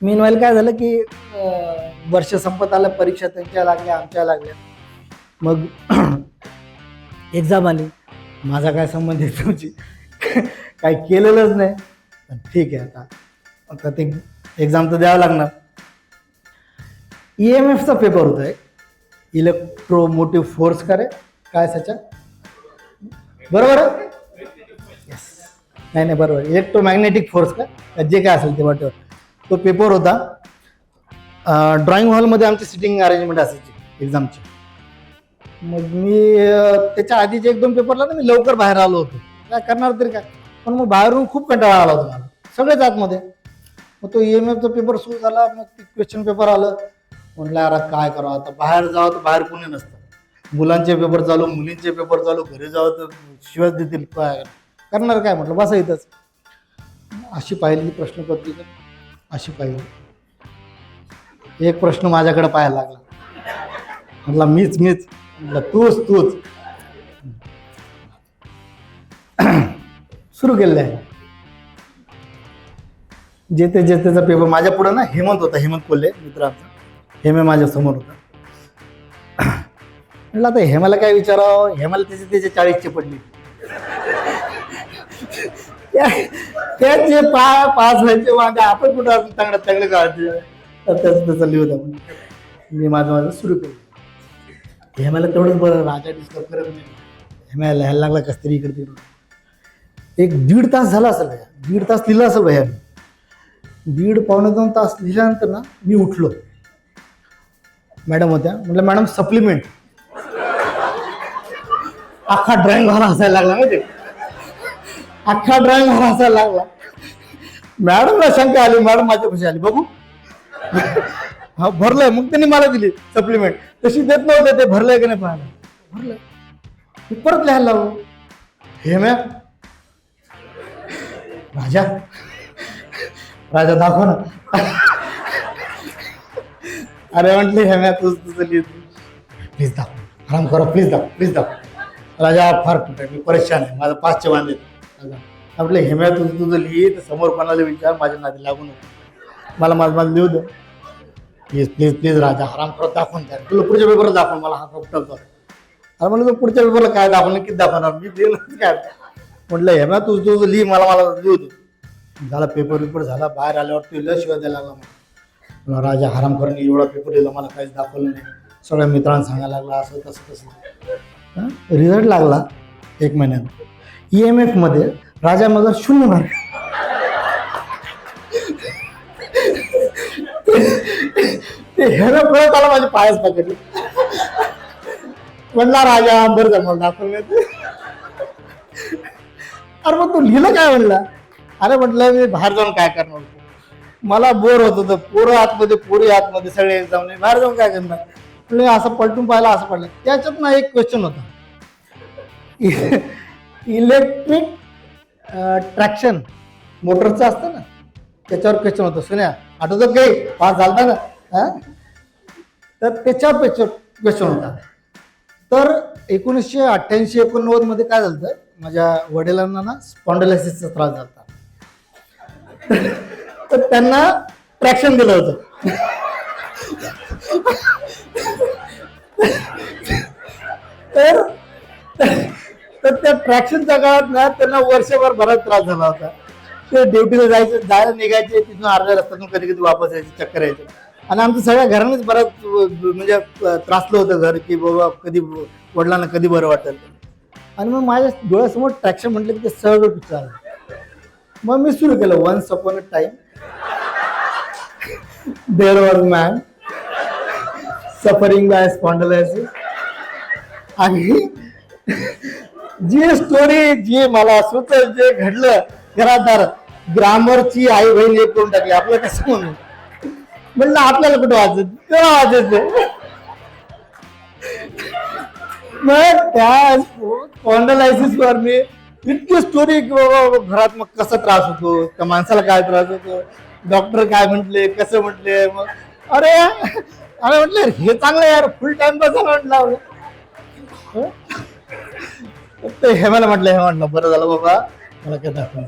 Meanwhile काय झालं की वर्ष संपत आलं, परीक्षा त्यांच्या लागल्या, आमच्या लागल्या. मग एक्झाम आली, माझा काय संबंध आहे तुमची, काय केलेलंच नाही. ठीक आहे, आता ते एक्झाम तर द्यावं लागणार. EMFचा पेपर होता एक, इलेक्ट्रोमोटिव्ह फोर्स काय त्याच्या बरोबर आहे? येस, नाही बरोबर, इलेक्ट्रोमॅग्नेटिक फोर्स का जे काय असेल ते वाटेवर तो पेपर होता. ड्रॉइंग हॉलमध्ये आमची सिटिंग अरेंजमेंट असायची एक्झामची. मग मी त्याच्या आधीचे 1-2 पेपरला ना मी लवकर बाहेर आलो होतो, काय करणार तरी काय. पण मग बाहेरून खूप कंटाळा आला होता मला, सगळेच आतमध्ये. मग तो EMFचा पेपर सुरू झाला, मग क्वेश्चन पेपर आलं. म्हटलं अरे काय करावं आता, बाहेर जावं तर बाहेर कोणी नसतं, मुलांचे पेपर चालू, मुलींचे पेपर चालू, घरी जावं तर शिवाय देतील, काय करणार काय. म्हटलं बसा इथंच. अशी पाहिली प्रश्नपत्रिका, अशी पाहिली, एक प्रश्न माझ्याकडे पाहायला लागला. म्हटलं मीच म्हटलं तूच सुरू केलेलं आहे. जेतेचा पेपर माझ्या पुढे ना हेमंत होता, हेमंत कोल्हे मित्रांचा. हेमे माझ्या समोर होता. म्हटलं आता हेमाला काय विचारावं, हेमाला त्याचे 40चे पडले. त्याचे पास व्हायचे मागे आपण कुठं असून चांगलं काढते. त्याचं लिहून आपण मी माझं सुरू केलं. हेमाला तेवढंच बरं, राजा डिस्टर्ब करत नाही. हेमाला लिहायला लागला कस तरी इकडे तिकडे. 1-1.5 तास झाला असेल भैया, 1.5 तास लिहिलं असेल भैया. 1.5-2 तास लिहिल्यानंतर ना मी उठलो. मॅडम होत्या, म्हटलं मॅडम सप्लिमेंट. अख्खा ड्रॉइंग हॉल हसायला लागला माहिती, अख्खा ड्रॉइंग हॉल हसायला लागला. मॅडमला शंका आली, मॅडम माझ्यापाशी आली, बघू हा भरलंय. मग त्यांनी मला दिली सप्लिमेंट, तशी देत नव्हते ते, भरलंय की नाही पाहायला. भरलंय, मी परत लिहायला लागलो. हे मॅ राजा दाखव ना. अरे म्हटले हे मॅ तुझं लिहित, प्लीज दाखव, आराम करा, प्लीज दाखव. राजा फार कुठे, मी परेशान आहे, माझं 5चे वांदे. म्हटलं हे मॅ तुझं लिहि, तर समोर कोणाला विचार, माझ्या नादी लागू नको, मला माझं लिहू दे प्लीज राजा, आराम करत दाखवून द्या. तुला पुढच्या पेपरला दाखव, मला हा कपटवतो. अरे म्हणलं तू पुढच्या पेपरला काय दाखवलं, किती दाखवणार, मी लिहिलं काय. म्हटलं हे मॅ तुझं लिहि, मला लिहू दे. झाला पेपर झाला, बाहेर आल्यावर तुला शिवाय द्यायला लागला. मला राजा हराम करून एवढा पेपर लिहिला, मला काहीच दाखवलं नाही. सगळ्या मित्रांना सांगायला लागला, असं तसं. रिझल्ट लागला 1 महिन्यात. EMF मध्ये राजा मगर 0 मार्क. ह्याला परत आला, माझे पायच पकडले. म्हणला राजा बरं जा, मला दाखवलं. अरे मग तू लिहिलं काय म्हणला. अरे म्हटलं मी बाहेर जाऊन काय करणार होतो, मला बोर होत होतं. पोरी आतमध्ये सगळे एक्झाम, बाहेर जाऊन काय करणार. म्हणजे असं पलटून पाहिला, असं पडलं. त्याच्यात ना एक क्वेश्चन होता, इलेक्ट्रिक ट्रॅक्शन मोटरचं असतं ना, त्याच्यावर क्वेश्चन होतं. सुन्या आठवतं काही, पास झालता ना. तर त्याच्यावर क्वेश्चन होता. तर 1988-89 मध्ये काय झालं, माझ्या वडिलांना ना स्पॉन्डिलायसिसचा त्रास झाला. तर त्यांना ट्रॅक्शन दिलं होतं. तर त्या ट्रॅक्शनच्या काळात ना त्यांना वर्षभर बराच त्रास झाला होता. ते ड्युटीला जायला निघायचे, तिथून अर्ध्या रस्त्यातून कधी वापस यायचे, चक्कर यायचे. आणि आमचं सगळ्या घरानेच बराच म्हणजे त्रासलं होतं घर, की बाबा कधी वडिलांना कधी बरं वाटेल. आणि मग माझ्या डोळ्यासमोर ट्रॅक्शन म्हटलं की ते सगळं पिक्चर आलं. मग मी सुरू केलं, once upon a time there was man suffering by spondylosis. आणि जी स्टोरी, जी मला सुचल, जे घडलं घरादार, ग्रामरची आई बहीण एक करून टाकली. आपलं कसं म्हणून म्हणलं आपल्याला कुठं वाचायचं, तेव्हा वाचायचं. मग त्या स्पॉन्डिलायसिस वर मी इतकी स्टोरी, की बाबा घरात मग कसा त्रास होतो, त्या माणसाला काय त्रास होतो, डॉक्टर काय म्हटले, कसं म्हटले. मग अरे म्हटलं हे चांगलं यार, फुल टाइम बसायला म्हटलं. हे मला म्हटलं बरं झालं बाबा, मला काय दाखवलं.